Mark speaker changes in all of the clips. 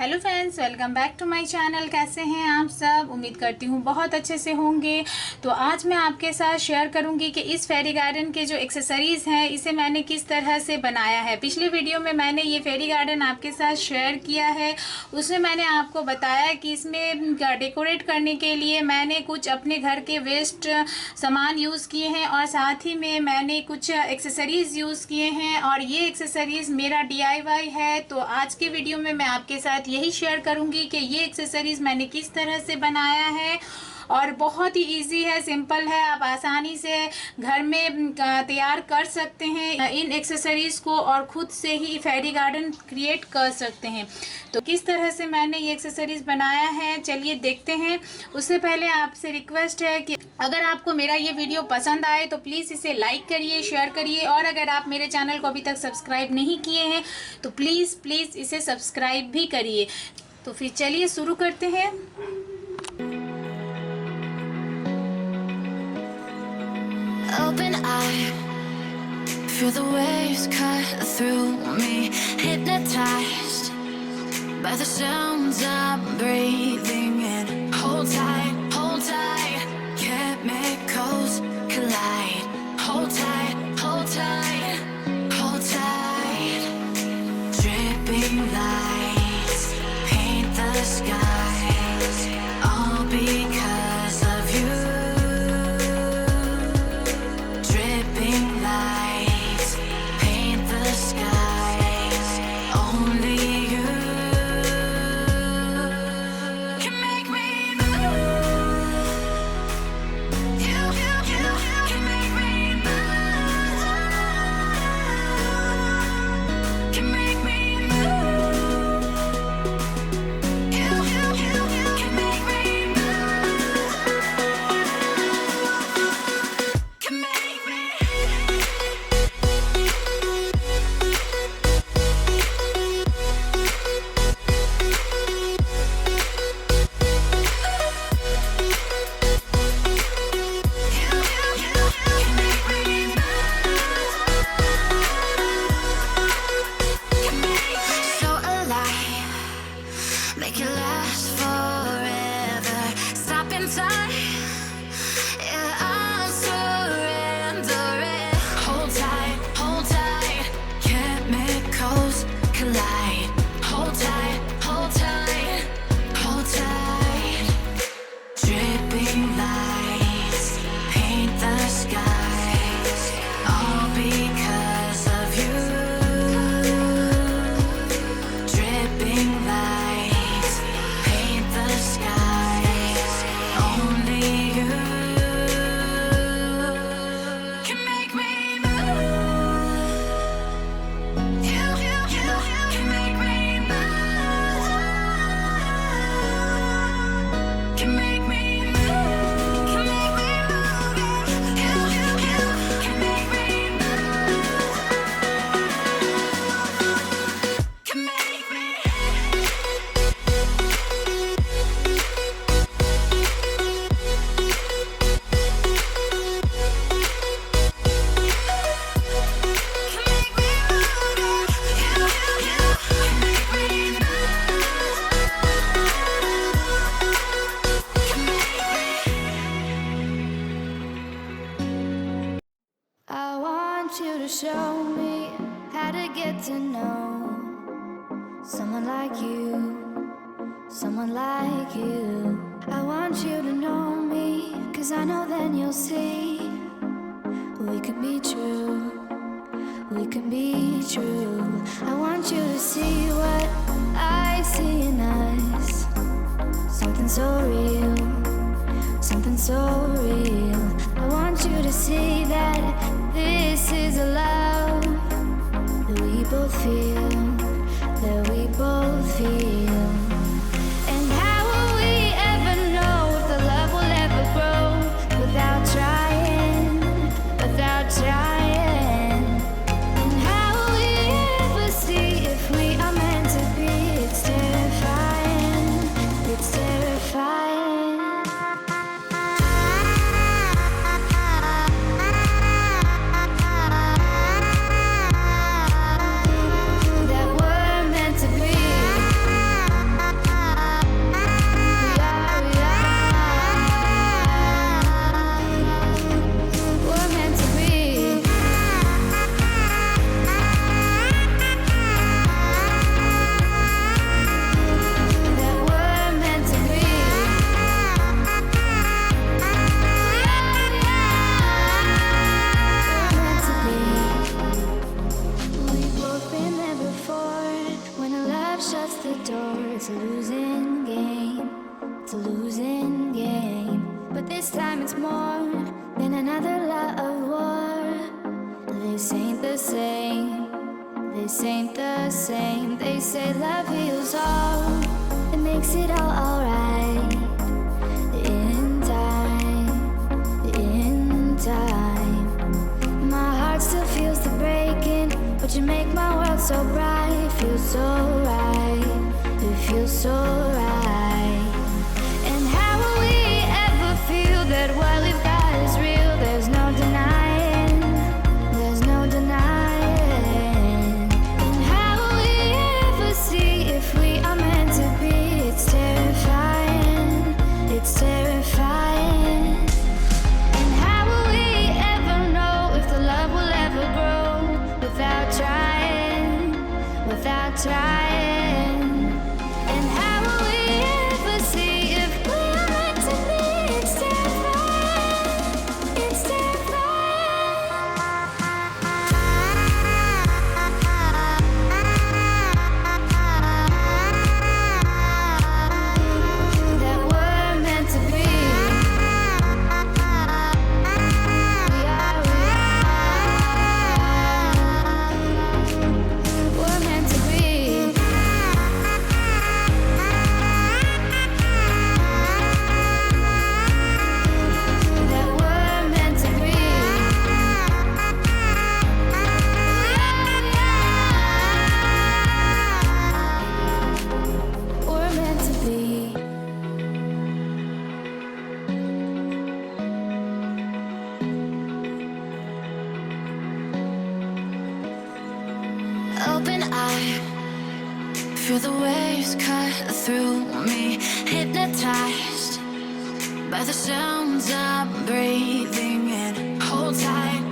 Speaker 1: Hello friends, welcome back to my channel. कैसे हैं आप सब? उम्मीद करती हूँ बहुत अच्छे से होंगे। तो आज मैं आपके साथ शेयर करूंगी कि इस फेरी गार्डन के जो एक्सेसरीज़ हैं इसे मैंने किस तरह से बनाया है। पिछले वीडियो में मैंने ये फेरी गार्डन आपके साथ शेयर किया है, उसमें मैंने आपको बताया कि इसमें डेकोरेट करने के लिए मैंने कुछ अपने घर के वेस्ट सामान यूज़ किए हैं और साथ ही में मैंने कुछ एक्सेसरीज़ यूज़ किए हैं और ये एक्सेसरीज़ मेरा DIY है। तो आज के वीडियो में मैं आपके साथ यही शेयर करूंगी कि ये एक्सेसरीज मैंने किस तरह से बनाया है और बहुत ही इजी है, सिंपल है, आप आसानी से घर में तैयार कर सकते हैं इन एक्सेसरीज को और खुद से ही फेरी गार्डन क्रिएट कर सकते हैं। तो किस तरह से मैंने ये एक्सेसरीज बनाया है चलिए देखते हैं। उससे पहले आपसे रिक्वेस्ट है कि अगर आपको मेरा ये वीडियो पसंद आए तो प्लीज़ इसे लाइक करिए, शेयर करिए और अगर आप मेरे चैनल को अभी तक सब्सक्राइब नहीं किए हैं तो प्लीज़ इसे सब्सक्राइब भी करिए। तो फिर चलिए शुरू करते हैं।
Speaker 2: Open eye, feel the waves cut through me, hypnotized by the sounds I'm breathing in. Hold tight, chemicals collide. Hold tight, hold tight. Dripping lights paint the skies, all because of you. Make it last forever. Stop in time. Yeah, I'll surrender it. Hold tight. Chemicals collide. Hold tight, hold tight. Dripping lights paint the skies, all because of you. Dripping lights paint the skies, only you can make me move. You can make me move. Can make me move. Can make me move. You can make me move. Can make me. I want you to show me how to get to know someone like you, someone like you. I want you to know me, 'cause I know then you'll see we can be true, we can be true. I want you to see what I see in us, something so real, something so real. I want you to see that this is a love that we both feel, that we both feel. And how will we ever know if the love will ever grow without trying, without trying? And how will we ever see if we are meant to be? It's terrifying, it's terrifying. This ain't the same. This ain't the same. They say love heals all. It makes it all alright. In time. My heart still feels the breaking, but you make my world so bright. It feels so right. It feels so right. And how will we ever feel that what we've got is real? There's no denying. There's no denying. And how will we ever see if we are meant to be? It's terrifying. It's terrifying. And how will we ever know if the love will ever grow without trying? Without trying. And how will we ever see if we are meant to be? It's terrifying. It's terrifying. That we're meant to be. We're meant to be. That we're meant to be. We're meant to be. Open eye, feel the waves cut through me, hypnotized by the sounds I'm breathing in. Hold tight,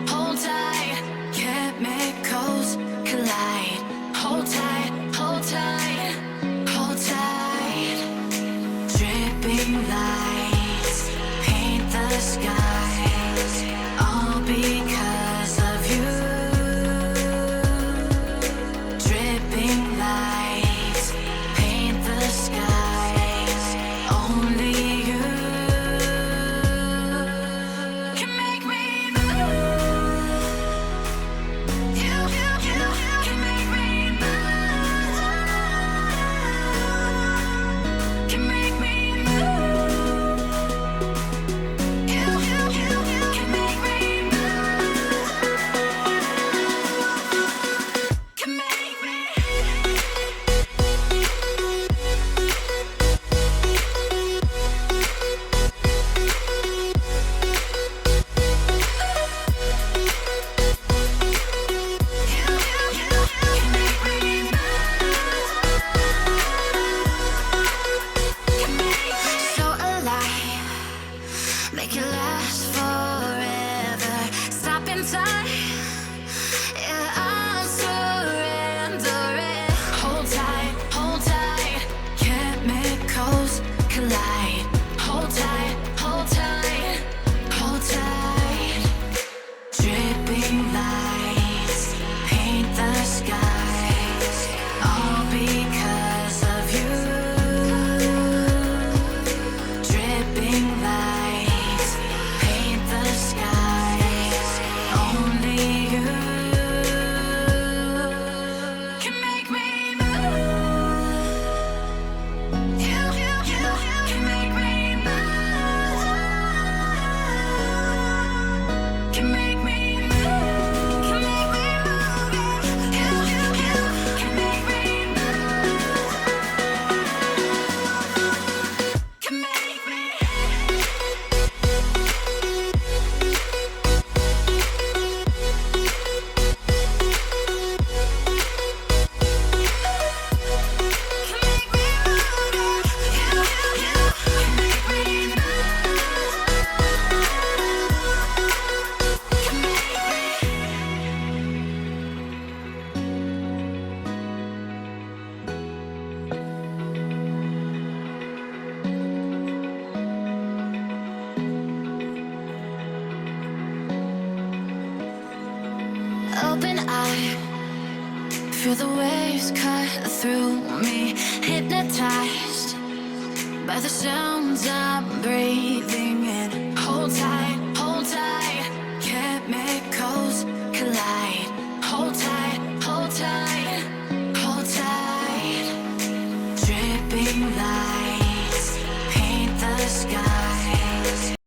Speaker 2: chemicals collide. Hold tight, hold tight, hold tight. Dripping lights paint the skies, all because of you. Dripping lights paint the skies, only you can make me move. You can make me move. Can make me move. You can make me move. Can make me. So alive, make it last forever. Stop in time, yeah, I'll surrender it. Hold tight, chemicals collide. Hold tight, hold tight, hold tight. Dripping lights paint the skies, all because of you. Dripping lights paint the skies, only you can make me move. You can make me move. Can make me move. Can make me move. You can make me move. Can make me. Open eye, feel the waves cut through me, hypnotized by the sounds I'm breathing